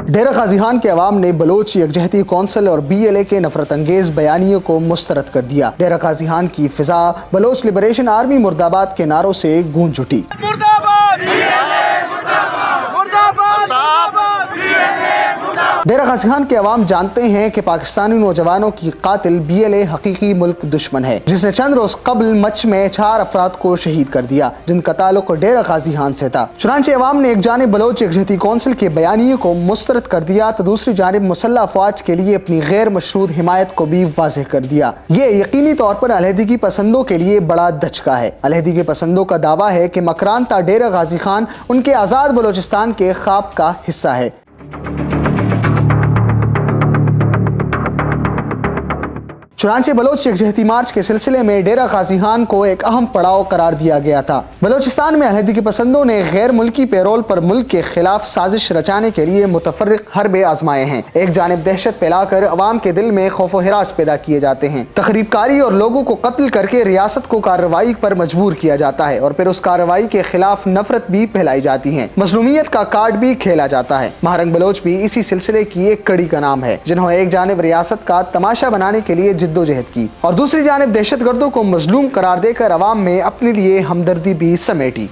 डेरा गाजी खान के अवाम ने Bloch यकजहती council और BLA के नफरत अंगेज बयानियों को मुस्तरद कर दिया। डेरा गाजी खान की फिजा बलोच लिबरेशन आर्मी मुर्दाबाद के नारों से गूंज उठी। डेरा गाजी खान के अवाम जानते हैं कि पाकिस्तानी नौजवानों की कातिल BLA हकीकी मुल्क दुश्मन है, जिसने चंद रोज कबल मच में 4 अफराद को शहीद कर दिया जिनका ताल्लुक डेरा गाजी खान से था। चुनांचे अवाम ने एक जानिब बलोच यकजहती कौंसिल के बयानिए को मुस्तरद कर दिया तो दूसरी जानिब मुसल्लह अफवाज के लिए अपनी गैर मशरूत हिमायत को भी वाज़ेह कर दिया। ये यकीनी तौर पर अलहदगी पसंदों के लिए बड़ा धचका है। अलहदगी पसंदों का दावा है कि मकरानता डेरा गाजी खान उनके आज़ाद बलोचिस्तान के ख्वाब का हिस्सा है। चुनांचे बलोच यकजहती मार्च के सिलसिले में डेरा गाजी खान को एक अहम पड़ाव करार दिया गया था। बलोचिस्तान में अलहदगी पसंदों ने गैर मुल्की पैरोल पर मुल्क के खिलाफ साजिश रचाने के लिए मुतफर्रिक हरबे आजमाए हैं। एक जानिब दहशत फैलाकर अवाम के दिल में खौफ व हिरास पैदा किए जाते हैं, तखरीबकारी और लोगों को कत्ल करके रियासत को कार्रवाई पर मजबूर किया जाता है और फिर उस कार्रवाई के खिलाफ नफरत भी फैलाई जाती है। मजलूमियत का कार्ड भी खेला जाता है। महारंग बलोच भी इसी सिलसिले की एक कड़ी का नाम है, जिन्होंने एक जानिब रियासत का तमाशा बनाने के लिए जिद्दोजहद की और दूसरी जानिब दहशतगर्दों को मजलूम करार देकर अवाम में अपने लिए हमदर्दी भी समेटी।